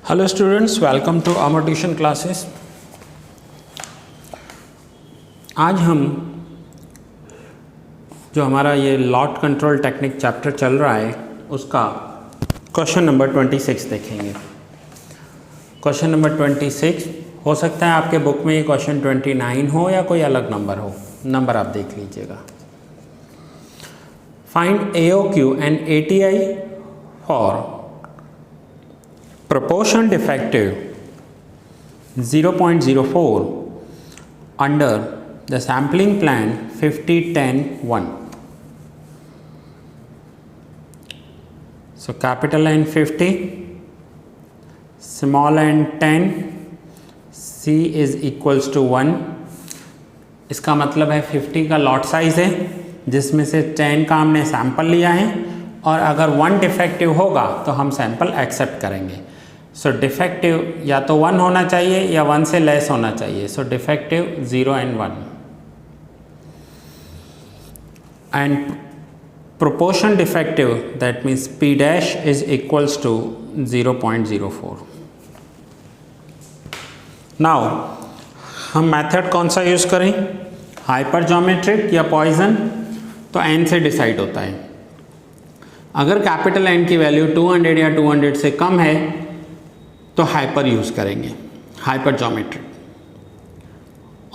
Hello students, welcome to our tuition classes. आज हम जो हमारा ये लॉट कंट्रोल टेक्निक चैप्टर चल रहा है उसका क्वेश्चन नंबर 26 देखेंगे। क्वेश्चन नंबर 26 हो सकता है आपके बुक में ये क्वेश्चन 29 हो या कोई अलग नंबर हो, नंबर आप देख लीजिएगा। Find AOQ and ATI for proportion defective 0.04 under the sampling plan 50-10-1. So capital N 50, small n 10, C is equals to 1. इसका मतलब है 50 का लॉट साइज है जिसमें से 10 का हमने सैंपल लिया है और अगर 1 डिफेक्टिव होगा तो हम सैंपल एक्सेप्ट करेंगे। सो डिफेक्टिव या तो 1 होना चाहिए या 1 से लेस होना चाहिए। So defective 0 and 1 and proportion defective that means P dash is equals to 0.04। Now हम मेथड कौन सा यूज़ करें, हाइपर ज्योमेट्रिक या पॉइजन? तो n से डिसाइड होता है। अगर कैपिटल N की वैल्यू 200 या 200 से कम है तो हाइपर यूज़ करेंगे, हाइपर ज्योमेट्रिक।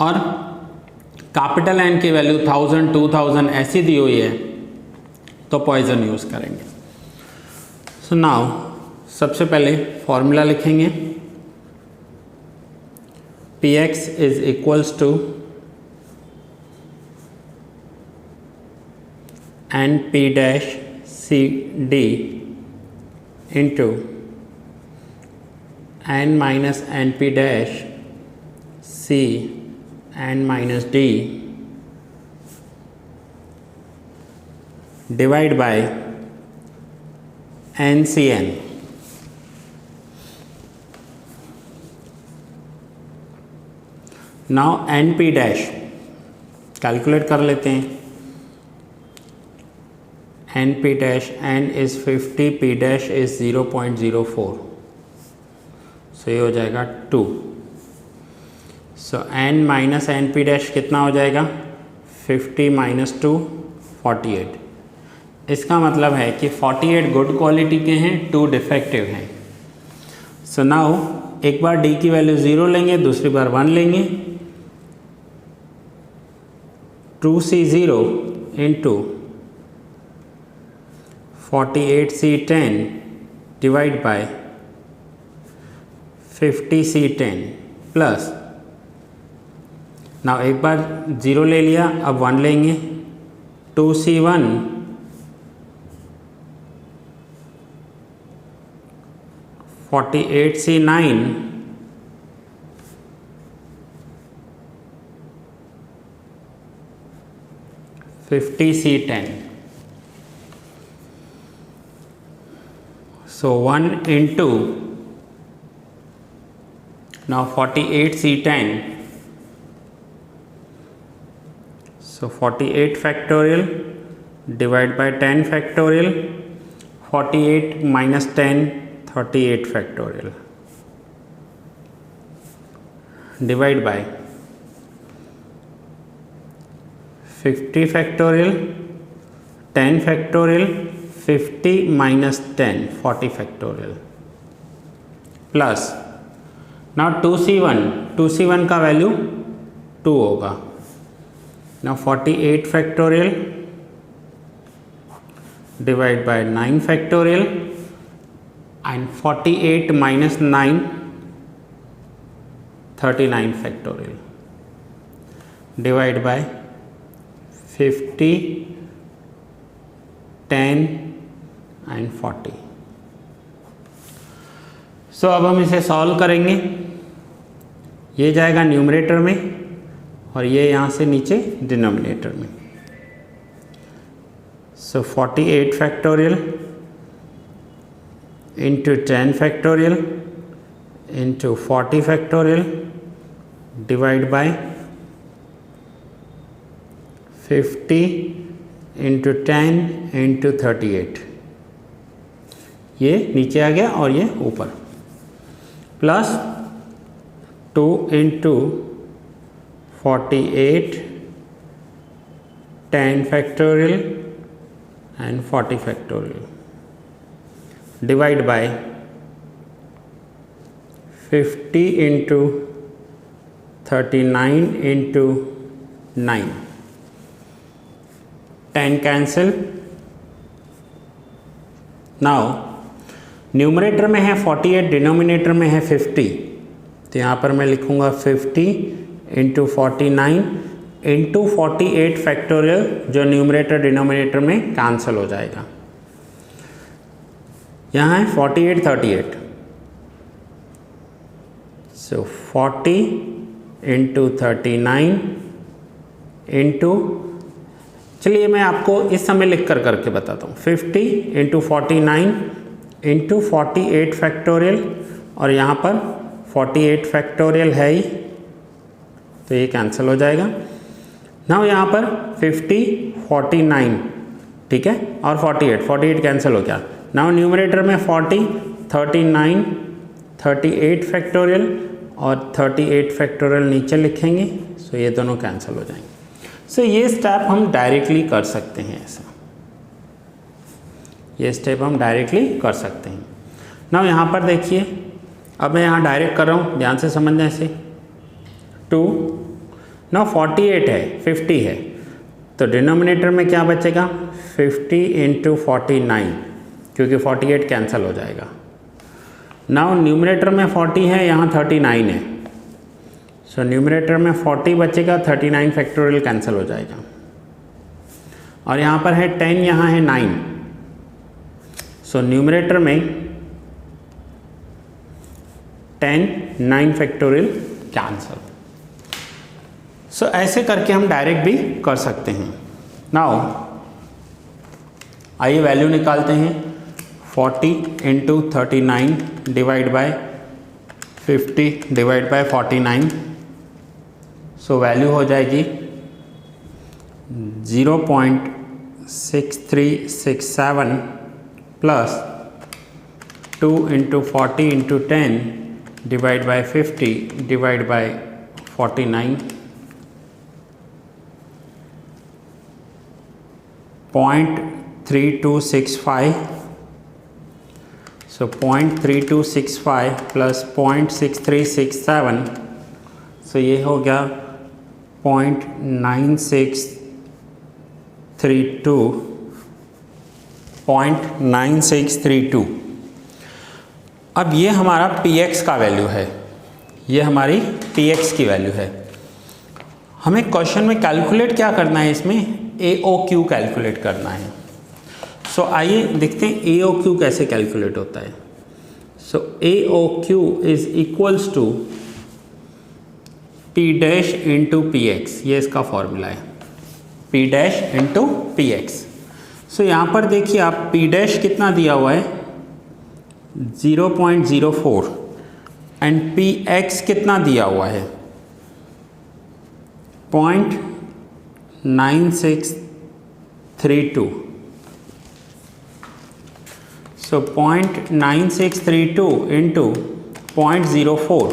और कैपिटल N की वैल्यू 1000 2000 ऐसी दी हुई है तो पॉइजन यूज़ करेंगे। सो नाउ सबसे पहले फॉर्मूला लिखेंगे, Px is equals to N P dash C D into n minus np dash c n minus d divide by ncn। Now np dash calculate कर लेते हैं। np dash n is 50, p dash is 0.04, सो ये हो जाएगा 2। So n minus N P dash कितना हो जाएगा, 50 minus 2 48। इसका मतलब है कि 48 गुड क्वालिटी के हैं, 2 डिफेक्टिव हैं। सो नाउ एक बार d की वैल्यू 0 लेंगे, दूसरी बार 1 लेंगे। 2C0 into 48C10 divide by 50C10 plus, now एक बार 0 ले लिया, अब 1 लेंगे। 2C1 48C9 50C10। So 1 into now 48C10, so 48 factorial divide by 10 factorial, 48 minus 10 38 factorial divide by 50 factorial 10 factorial 50 minus 10 40 factorial plus now 2C1 का value 2 होगा। Now 48 factorial divide by 9 factorial and 48 minus 9 39 factorial divide by 50 10 and 40। सो अब हम इसे solve करेंगे। ये जाएगा numerator में और ये यहाँ से नीचे डिनोमिनेटर में। सो 48 factorial into 10 factorial into 40 factorial divide by 50 into 10 into 38। ये नीचे आ गया और ये ऊपर। Plus 2 into 48 10 factorial and 40 factorial divide by 50 into 39 into 9 10 cancel. Now numerator में है 48, डिनोमिनेटर में है 50, तो यहाँ पर मैं लिखूँगा 50 इंटू 49 इंटू 48 फैक्टोरियल, जो न्यूमरेटर डिनोमिनेटर में कैंसिल हो जाएगा। यहाँ है 48 38, सो 40 इंटू 39 इंटू, चलिए मैं आपको इस समय लिख कर करके बताता हूँ, 50 इंटू 49 इंटू 48 फैक्टोरियल, और यहाँ पर 48 फैक्टोरियल है ही, तो ये कैंसिल हो जाएगा। नाउ यहाँ पर 50 49, ठीक है, और 48 कैंसिल हो गया। नाउ न्यूमरेटर में 40 39 38 फैक्टोरियल और 38 फैक्टोरियल नीचे लिखेंगे, सो ये दोनों कैंसिल हो जाएंगे। सो ये स्टेप हम डायरेक्टली कर सकते हैं, ऐसा ये स्टेप हम डायरेक्टली कर सकते हैं। नाउ यहाँ पर देखिए, अब मैं यहाँ डायरेक्ट कर रहा हूँ, ध्यान से समझना ऐसे। 2 नाउ 48 है 50 है, तो डिनोमिनेटर में क्या बचेगा 50 इंटू 49, क्योंकि 48 कैंसिल हो जाएगा। नाउ न्यूमरेटर में 40 है, यहाँ 39 है, सो न्यूमरेटर में 40 बचेगा, 39 फैक्टोरियल कैंसिल हो जाएगा। और यहाँ पर है 10, यहाँ है 9, सो न्यूमरेटर में 10 9 फैक्टोरियल कैंसिल। सो ऐसे करके हम डायरेक्ट भी कर सकते हैं। नाउ आइए वैल्यू निकालते हैं। 40 into 39 divide by 50 divide by 49, so value हो जाएगी 0.6367 plus 2 into 40 into 10 divide by 50 divide by 49, 0.3265, so 0.3265 plus 0.6367, सो ये हो गया 0.9632। अब ये हमारा px का वैल्यू है, ये हमारी px की वैल्यू है। हमें क्वेश्चन में कैलकुलेट क्या करना है, इसमें AOQ कैलकुलेट करना है। सो आइए देखते हैं AOQ कैसे कैलकुलेट होता है। So AOQ is equals to P dash into PX, ये इसका फॉर्मूला है, P dash into PX। So यहाँ पर देखिए आप P डैश कितना दिया हुआ है 0.04 एंड PX कितना दिया हुआ है 0.9632। सो 0.9632 इंटू 0.04,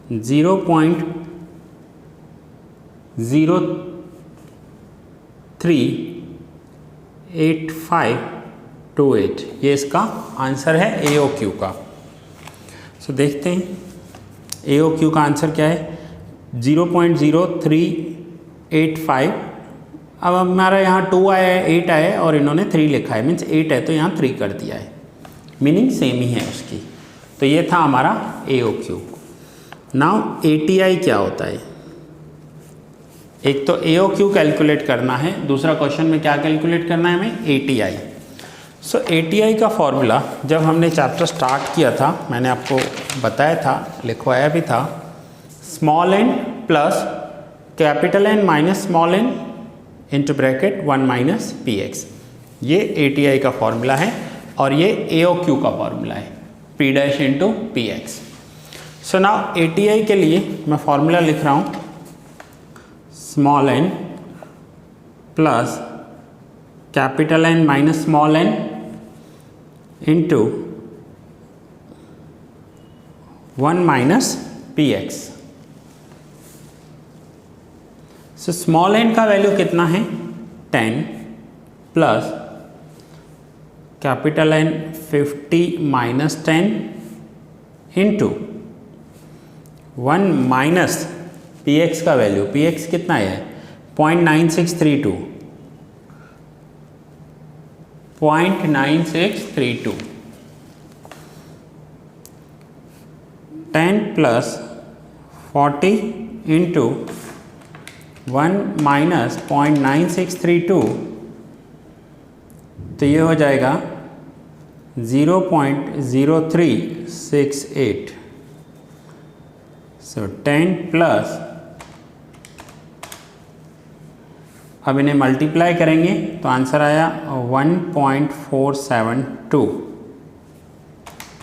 0.038528, ये इसका आंसर है AOQ का। सो देखते हैं AOQ का आंसर क्या है 0.0385। अब हमारा यहाँ 2 आया है, 8 आया है और इन्होंने 3 लिखा है, मीन्स 8 है तो यहाँ 3 कर दिया है, मीनिंग सेम ही है उसकी। तो ये था हमारा AOQ। नाउ ATI क्या होता है, एक तो AOQ कैलकुलेट करना है, दूसरा क्वेश्चन में क्या कैलकुलेट करना है हमें ATI। सो ATI का फॉर्मूला जब हमने चैप्टर स्टार्ट किया था मैंने आपको बताया था, लिखवाया भी था, small n plus capital N minus small n into bracket 1 minus PX, ये ATI का फॉर्मूला है और ये AOQ का फॉर्मूला है P dash into PX। So now ATI के लिए मैं फॉर्मूला लिख रहा हूँ small n plus capital N minus small n into 1 minus P X. So small N का वैल्यू कितना है 10 plus capital N 50 minus 10 into 1 minus P x का वैल्यू, पी एक्स कितना है 0.9632, 0.9632, 10 प्लस 40 इंटू 1 माइनस 0.9632, तो ये हो जाएगा 0.0368। सो 10 प्लस, अब इन्हें मल्टीप्लाई करेंगे तो आंसर आया 1.472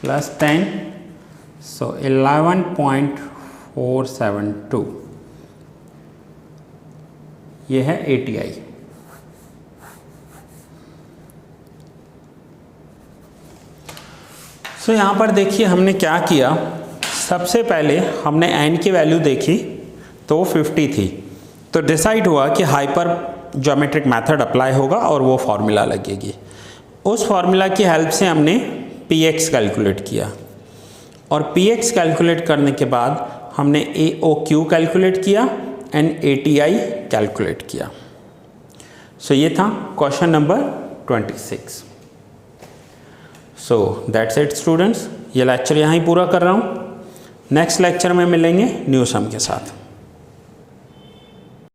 प्लस 10, सो 11.472, ये है ATI। सो यहाँ पर देखिए हमने क्या किया, सबसे पहले हमने n की वैल्यू देखी तो 50 थी, तो डिसाइड हुआ कि हाइपर ज्योमेट्रिक मेथड अप्लाई होगा और वो फार्मूला लगेगी। उस फार्मूला की हेल्प से हमने px कैलकुलेट किया और px कैलकुलेट करने के बाद हमने AOQ कैलकुलेट किया एंड ATI कैलकुलेट किया। सो ये था question number 26। So that's it students, ये लेक्चर यहाँ ही पूरा कर रहा हूँ। नेक्स्ट लेक्चर में मिलेंगे न्यू सम के साथ।